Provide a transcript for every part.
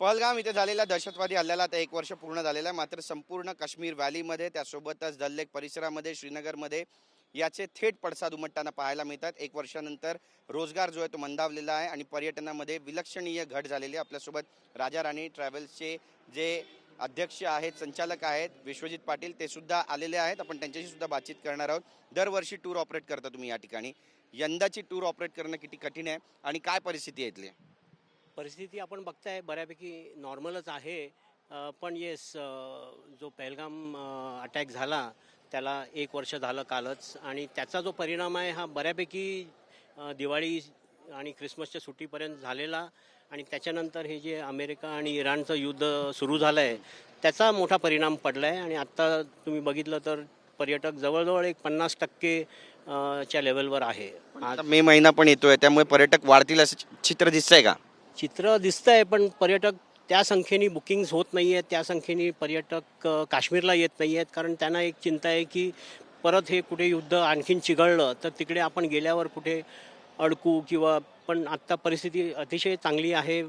पहलगाम इथे झालेल्या दहशतवादी हल्ल्याला आता 1 वर्ष पूर्ण झालेलं आहे. मात्र संपूर्ण काश्मीर व्हॅलीमध्ये त्यासोबतच दल लेक परिसरामध्ये श्रीनगरमध्ये याचे थेट पडसाद उमटताना पाहायला मिळतात. 1 वर्षानंतर रोजगार जो आहे तो मंदावलेला आहे आणि पर्यटनामध्ये विलक्षणीय घट झालेली आहे. आपल्यासोबत राजा राणी ट्रॅव्हल्सचे जे अध्यक्ष आहेत, संचालक आहेत विश्वजित पाटील, ते सुद्धा आलेले आहेत. आपण त्यांच्याशी सुद्धा बातचीत करणार आहोत. दरवर्षी टूर ऑपरेट करता तुम्ही या ठिकाणी, यंदाची टूर ऑपरेट करणं किती कठीण आहे आणि काय परिस्थिती आहे इथली? परिस्थिती आपण बघताय बऱ्यापैकी नॉर्मलच आहे. पण येस, जो पहलगाम अटॅक झाला त्याला 1 वर्ष झालं कालच, आणि त्याचा जो परिणाम आहे हा बऱ्यापैकी दिवाळी आणि ख्रिसमसच्या सुट्टीपर्यंत झालेला, आणि त्याच्यानंतर हे जे अमेरिका आणि इराणचं युद्ध सुरू झालं आहे त्याचा मोठा परिणाम पडला आहे. आणि आत्ता तुम्ही बघितलं तर पर्यटक जवळजवळ एक 50% च्या लेवलवर आहे. आता मे महिना पण येतोय, त्यामुळे पर्यटक वाढतील असं चित्र दिसतंय का? चित्र दिसतंय, पण पर्यटक त्या संख्येने बुकिंग्स होत नाही आहेत, त्या संख्येने पर्यटक काश्मीरला येत नाही आहेत. कारण त्यांना एक चिंता आहे की परत हे कुठे युद्ध आणखीन चिघळलं तर तिकडे आपण गेल्यावर कुठे अडकू किंवा. पण आत्ता परिस्थिती अतिशय चांगली आहे,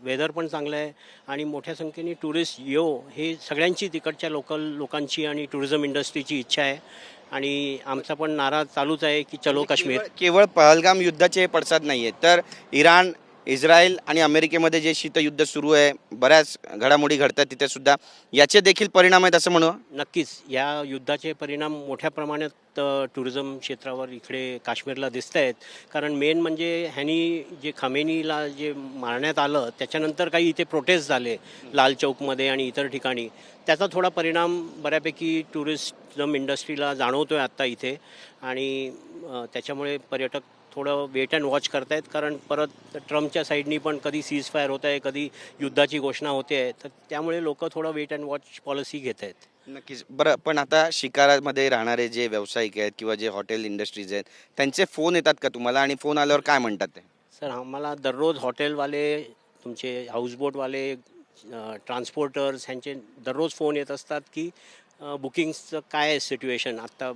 वेदर पण चांगलं आहे आणि मोठ्या संख्येने टुरिस्ट हे सगळ्यांची, तिकडच्या लोकांची आणि टुरिझम इंडस्ट्रीची इच्छा आहे. आणि आमचा पण नारा चालूच आहे की चलो काश्मीर. केवळ पहलगाम युद्धाचे पडसाद नाही आहेत, तर इराण, इस्रायल आणि अमेरिकेमध्ये जे शीतयुद्ध सुरू आहे, बऱ्याच घडामोडी घडतात तिथे सुद्धा, याचे देखील परिणाम आहेत असं म्हणू? नक्कीच या युद्धाचे परिणाम मोठ्या प्रमाणात टुरिझम क्षेत्रावर इकडे काश्मीरला दिसत आहेत. कारण मेन म्हणजे ह्यांनी जे खमेनीला जे मारण्यात आलं त्याच्यानंतर काही इथे प्रोटेस्ट झाले लाल चौकमध्ये आणि इतर ठिकाणी, त्याचा थोडा परिणाम बऱ्यापैकी टुरिझम इंडस्ट्रीला जाणवतोय आत्ता इथे. आणि त्याच्यामुळे पर्यटक थोडं वेट अँड वॉच करतायत. कारण परत ट्रम्पच्या साईडनी पण कधी सीज फायर होत आहे, कधी युद्धाची घोषणा होते आहे, तर त्यामुळे लोक थोडं वेट अँड वॉच पॉलिसी घेत आहेत. नक्कीच. बरं, पण आता शिकारामध्ये राहणारे जे व्यावसायिक आहेत किंवा जे हॉटेल इंडस्ट्रीज आहेत, त्यांचे फोन येतात का तुम्हाला, आणि फोन आल्यावर काय म्हणतात ते? सर, आम्हाला दररोज हॉटेलवाले, तुमचे हाऊसबोटवाले, ट्रान्सपोर्टर्स ह्यांचे दररोज फोन येत असतात की बुकिंग्सचं काय आहे सिच्युएशन, आत्ता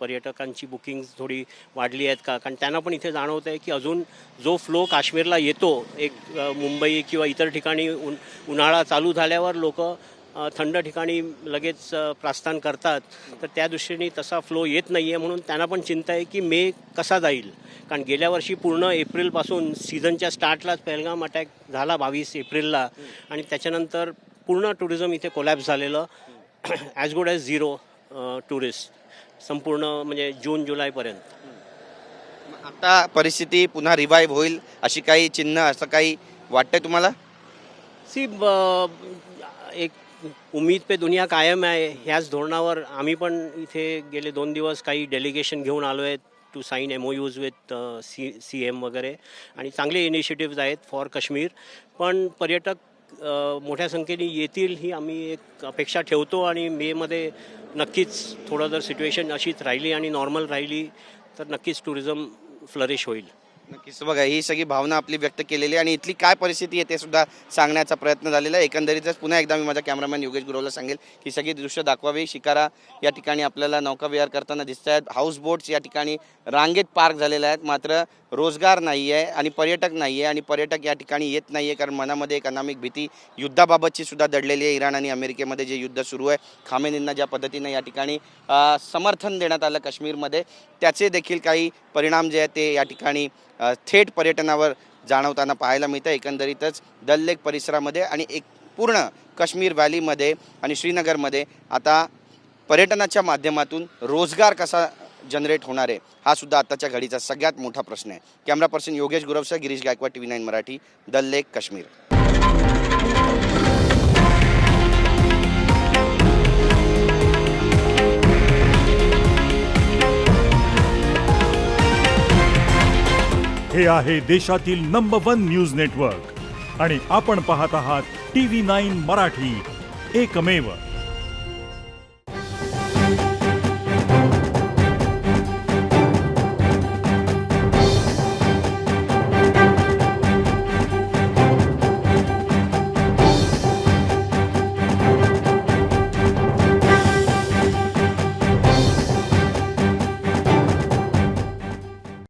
पर्यटकांची बुकिंग्स थोडी वाढली आहेत का. कारण त्यांना पण इथे जाणवतं आहे की अजून जो फ्लो काश्मीरला येतो, एक मुंबई किंवा इतर ठिकाणी उन्हाळा चालू झाल्यावर लोक थंड ठिकाणी लगेच प्रस्थान करतात, तर त्या दृष्टीने तसा फ्लो येत नाही आहे. म्हणून त्यांना पण चिंता आहे की मे कसा जाईल. कारण गेल्या वर्षी पूर्ण एप्रिलपासून सीझनच्या स्टार्टलाच पहलगाम अटॅक झाला 22 एप्रिलला, आणि त्याच्यानंतर पूर्ण टुरिझम इथे कोलॅप्स झालेलं. As good as zero tourist संपूर्ण, म्हणजे जून जुलैपर्यंत. आता परिस्थिती पुन्हा रिवाईव्ह होईल अशी काही चिन्ह, असं काही वाटतंय तुम्हाला? एक उम्मीद पे दुनिया कायम आहे, ह्याच धोरणावर आम्ही पण इथे गेले 2 दिवस काही डेलिगेशन घेऊन आलो आहेत to sign MOUs with CM वगैरे, आणि चांगले इनिशिएटिव्ज आहेत फॉर काश्मीर. पण पर्यटक मोठ्या संख्येने येतील ही आम्ही एक अपेक्षा ठेवतो. आणि मेमध्ये नक्कीच थोडं जर सिच्युएशन अशीच राहिली आणि नॉर्मल राहिली तर नक्कीच टुरिझम फ्लरिश होईल. नक्कीच. बघा, ही सगळी भावना आपली व्यक्त केलेली आहे आणि इथली काय परिस्थिती आहे ते सुद्धा सांगण्याचा प्रयत्न झालेला आहे. एकंदरीतच पुन्हा एकदा मी माझ्या कॅमेरामॅन योगेश गुरवला सांगेल की सगळी दृश्य दाखवावी. शिकारा या ठिकाणी आपल्याला नौकाविहार करताना दिसत आहेत, हाऊस बोट्स या ठिकाणी रांगेत पार्क झालेल्या आहेत, मात्र रोजगार नाही आहे आणि पर्यटक नाही आहे, आणि पर्यटक या ठिकाणी येत नाही आहे. कारण मनामध्ये एक अनामिक भीती युद्धाबाबतची सुद्धा दडलेली आहे. इराण आणि अमेरिकेमध्ये जे युद्ध सुरू आहे, खामेनींना ज्या पद्धतीने या ठिकाणी समर्थन देण्यात आलं काश्मीरमध्ये, त्याचे देखील काही परिणाम जे आहेत ते या ठिकाणी थेट पर्यटनावर जाणवताना पाहायला मिळतं. एकंदरीतच दल लेक परिसरामध्ये आणि एक पूर्ण काश्मीर व्हॅलीमध्ये आणि श्रीनगरमध्ये आता पर्यटनाच्या माध्यमातून रोजगार कसा जनरेट होणार आहे, हा सुद्धा आताच्या घडीचा सगळ्यात मोठा प्रश्न आहे. कॅमेरा पर्सन योगेश गुरवसह गिरीश गायकवाड, TV9 मराठी, दल लेक, काश्मीर. हे आहे देशातील नंबर 1 न्यूज नेटवर्क आणि आपण पाहत आहात TV9 मराठी, एकमेव.